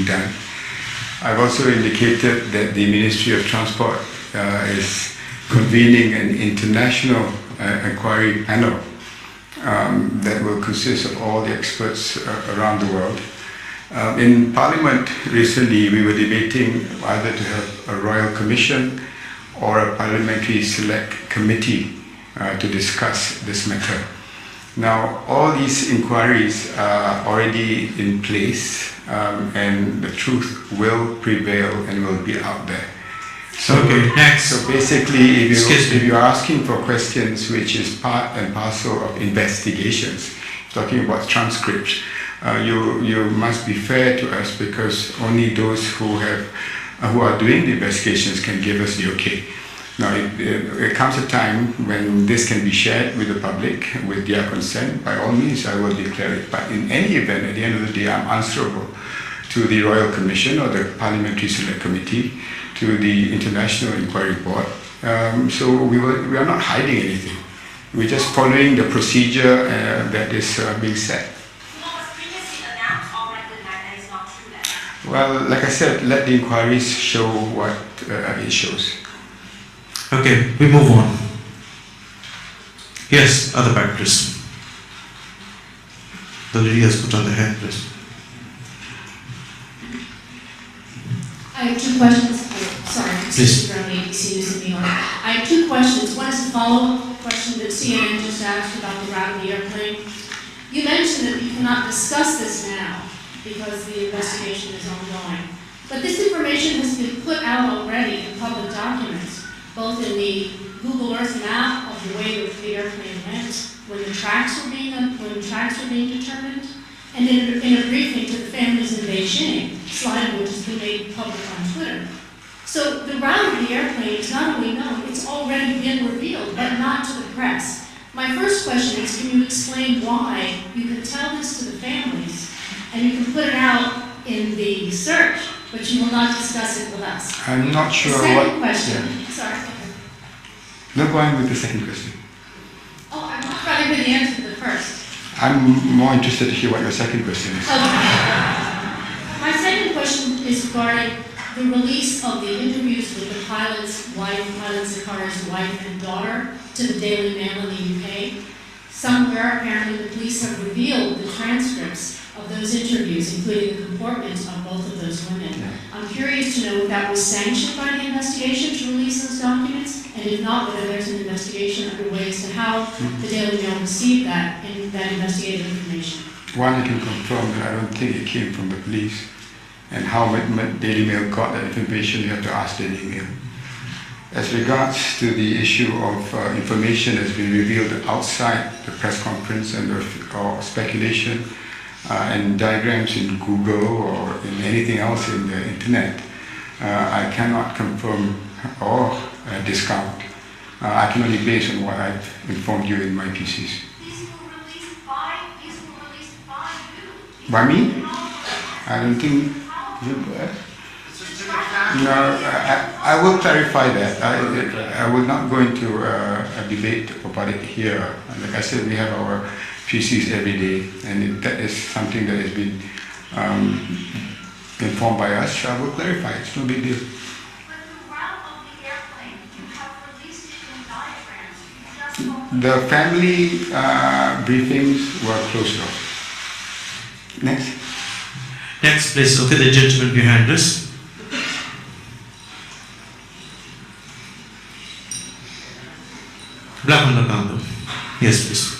done. I've also indicated that the Ministry of Transport is convening an international inquiry panel that will consist of all the experts around the world. In Parliament recently, we were debating either to have a Royal Commission or a Parliamentary Select Committee to discuss this matter. Now, all these inquiries are already in place, and the truth will prevail and will be out there. So, okay, next. So basically, if you're asking for questions which is part and parcel of investigations, talking about transcripts, you must be fair to us, because only those who are doing the investigations can give us the okay. Now, it comes a time when this can be shared with the public with their consent. By all means, I will declare it. But in any event, at the end of the day, I'm answerable to the Royal Commission or the Parliamentary Select Committee, to the International Inquiry Board. So we are not hiding anything. We're just following the procedure that is being set. Well, like I said, let the inquiries show what it shows. Okay, we move on. Yes, other factors. The lady has put on the hand, please. I have two questions. Sorry, Susan from ABC News in New York. I have two questions. One is a follow-up question that CNN just asked about the route of the airplane. You mentioned that you cannot discuss this now because the investigation is ongoing. But this information has been put out already in public documents, both in the Google Earth map of the way the airplane went, when the tracks were being determined, and in a briefing to the families in Beijing, slide which has been made public on Twitter. So the route of the airplane is not only known, it's already been revealed, but not to the press. My first question is, can you explain why you can tell this to the families and you can put it out in the search, but you will not discuss it with us? I'm not sure the second question. Yeah. Sorry. No, go on with the second question. Oh, I'm not ready for the answer to the first. I'm more interested to hear what your second question is. Okay. My second question is regarding the release of the interviews with the pilot's wife, Pilot Zakaria's wife and daughter, to the Daily Mail in the UK. Somewhere, apparently, the police have revealed the transcripts of those interviews, including the comportment of both of those women. I'm curious to know if that was sanctioned by the investigation to release those documents, and if not, whether there's an investigation underway as to how the Daily Mail received that investigative information. One, I can confirm that I don't think it came from the police. And how Daily Mail got that information, you have to ask Daily Mail. As regards to the issue of information that's been revealed outside the press conference and or speculation and diagrams in Google or in anything else in the internet, I cannot confirm or discount. I can only base on what I've informed you in my PCs. These were released by you. By me? I don't think. No, I will clarify that. I will not go into a debate about it here. Like I said, we have our PCs every day, and that is something that has been informed by us. I will clarify. It's no big deal. But the route of the airplane, you have released it in diagrams. The family briefings were closed off. Next. Next, please. Okay, the gentleman behind us. Yes, please.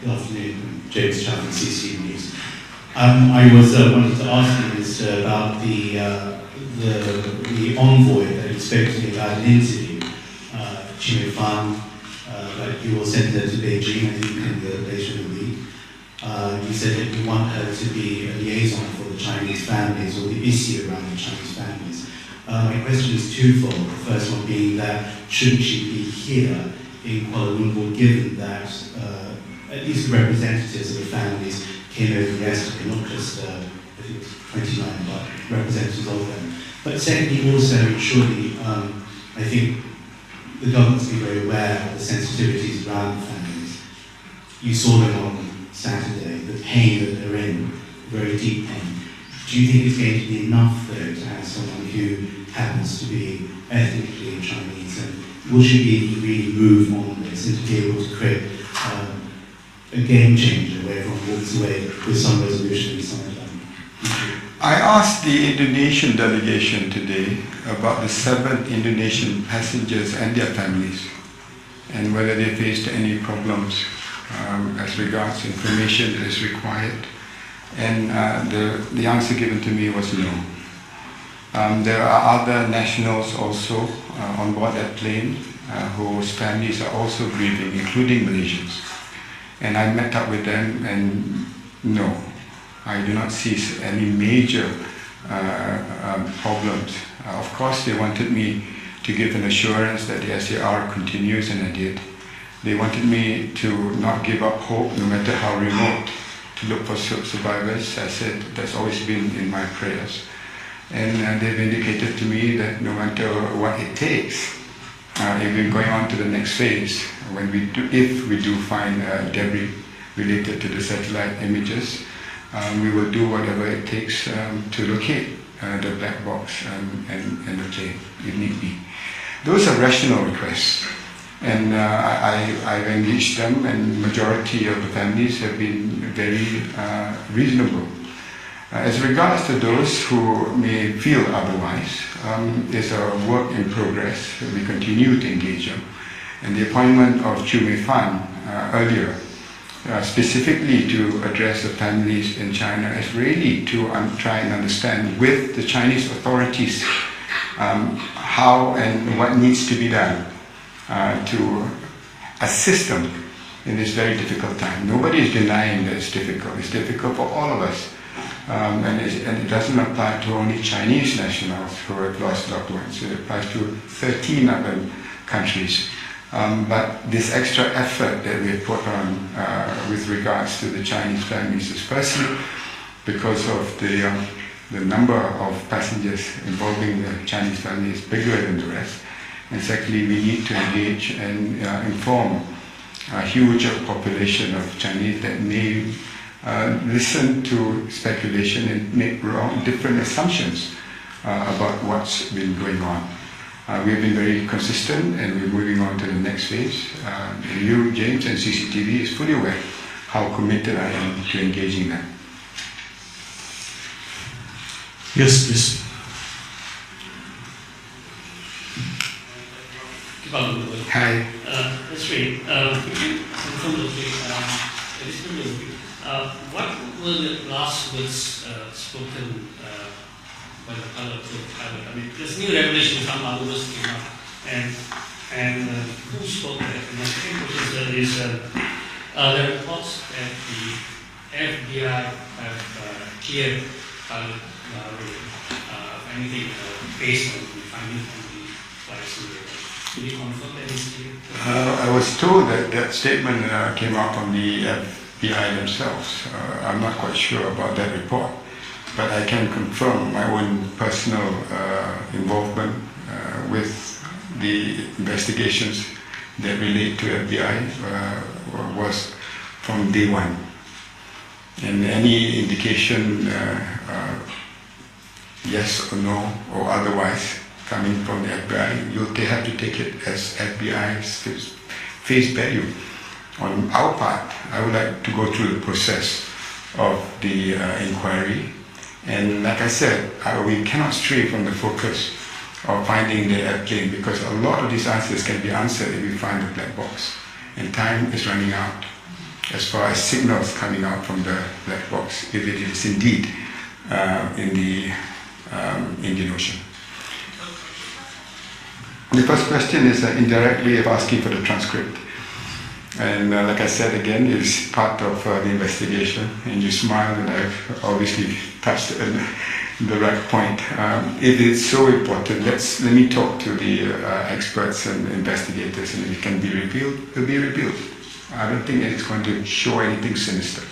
Good afternoon, James Chapman, CC News. I wanted to ask you this about the envoy that you spoke to me about an interview, Chino Fan, that you will send her to Beijing, I think, later in the week. You said that you want her to be a liaison for the Chinese families, or the issue around the Chinese families. My question is twofold. The first one being that shouldn't she be here in Kuala Lumpur, given that at least the representatives of the families came over yesterday, not just I think it was 29, but representatives of them. But secondly, also, surely, I think the government's been very aware of the sensitivities around the families. You saw them on Saturday, the pain that they're in, very deep pain. do you think it's going to be enough, though, to have someone who happens to be ethnically Chinese? And will she be able to really move on this and to be able to create a game changer where everyone walks away with some resolution inside them? I asked the Indonesian delegation today about the 7 Indonesian passengers and their families and whether they faced any problems as regards information that is required. And the answer given to me was no. There are other nationals also on board that plane whose families are also grieving, including Malaysians. And I met up with them and no, I do not see any major problems. Of course, they wanted me to give an assurance that the SAR continues, and I did. They wanted me to not give up hope, no matter how remote, to look for survivors. I said that's always been in my prayers. And they've indicated to me that no matter what it takes, if we're going on to the next phase, if we do find debris related to the satellite images, we will do whatever it takes to locate the black box and the plane, if need be. Those are rational requests, and I've engaged them, and majority of the families have been very reasonable. As regards to those who may feel otherwise, it's a work in progress. We continue to engage them. And the appointment of Chu Mei Fan earlier, specifically to address the families in China, is really to try and understand with the Chinese authorities how and what needs to be done to assist them in this very difficult time. Nobody is denying that it's difficult. It's difficult for all of us. And it doesn't apply to only Chinese nationals who have lost loved ones. It applies to 13 other countries. But this extra effort that we have put on with regards to the Chinese families is firstly because of the number of passengers involving the Chinese family is bigger than the rest. And secondly, we need to engage and inform a huge population of Chinese that may listen to speculation and make different assumptions about what's been going on. We've been very consistent, and we're moving on to the next phase. You, James, and CCTV is fully aware how committed I am to engaging them. Yes, please. Hi. That's great. Could you confirm additionally, what were the last words spoken by the pilot to the pilot? I mean, there's new revelations from other words came up, and who spoke that? And the second question is there are reports that the FBI have cleared pilot anything based on the findings from the flight simulator. Can you confirm that is clear? I was told that that statement came out from the FBI themselves. I'm not quite sure about that report, but I can confirm my own personal involvement with the investigations that relate to FBI was from day one. And any indication, yes or no, or otherwise, coming from the FBI, they have to take it as FBI's face value. On our part, I would like to go through the process of the inquiry. And like I said, we cannot stray from the focus of finding the airplane, because a lot of these answers can be answered if we find the black box. And time is running out as far as signals coming out from the black box, if it is indeed in the Indian Ocean. The first question is indirectly asking for the transcript. And like I said again, it's part of the investigation. And you smiled, and I've obviously touched the right point. If it's so important, let me talk to the experts and investigators, and if it can be revealed, it'll be revealed. I don't think it's going to show anything sinister.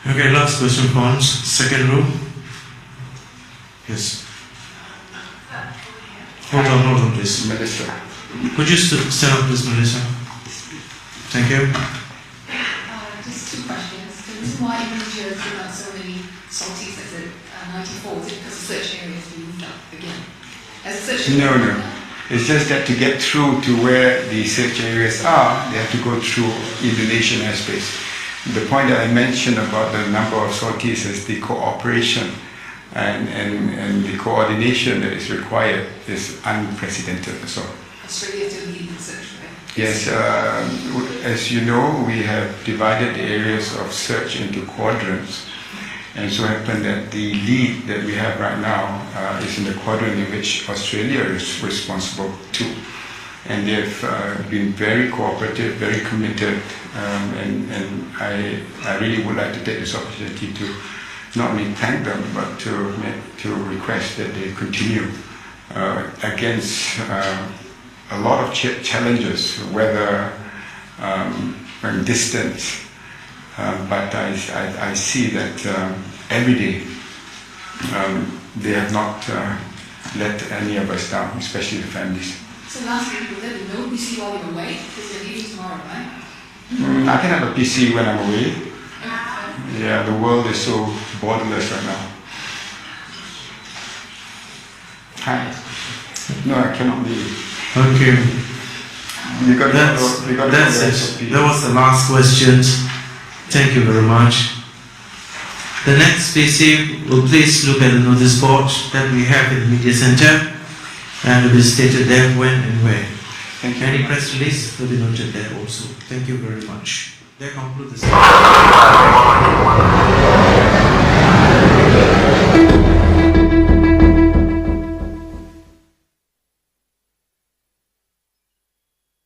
Okay, last question, Hans. Second row. Yes. Hold on, please. Melissa. Could you stand up, please, Melissa? Thank you. Just two questions. So this reason why Indonesia has given out so many salties as a 94? Is it because the search area has been moved up again? As a search area? No. It's just that to get through to where the search areas are, they have to go through Indonesian airspace. The point that I mentioned about the number of sorties is the cooperation and the coordination that is required is unprecedented. So, Australia still leading the search, right? yes, as you know, we have divided the areas of search into quadrants. And so happened that the lead that we have right now is in the quadrant in which Australia is responsible too. And they've been very cooperative, very committed, and I really would like to take this opportunity to not only thank them, but to request that they continue against a lot of challenges, weather and distance. But I see that every day they have not let any of us down, especially the families. So lastly, will there be no PC while you're away? Because you're leaving tomorrow, right? I can have a PC when I'm away. Yeah, the world is so borderless right now. Hi. No, I cannot leave. Okay. You got That's it. That was the last question. Thank you very much. The next PC will please look at the notice board that we have in the media center, and it will be stated there when and where. Thank you. Any press release will be noted there also. Thank you very much. That concludes the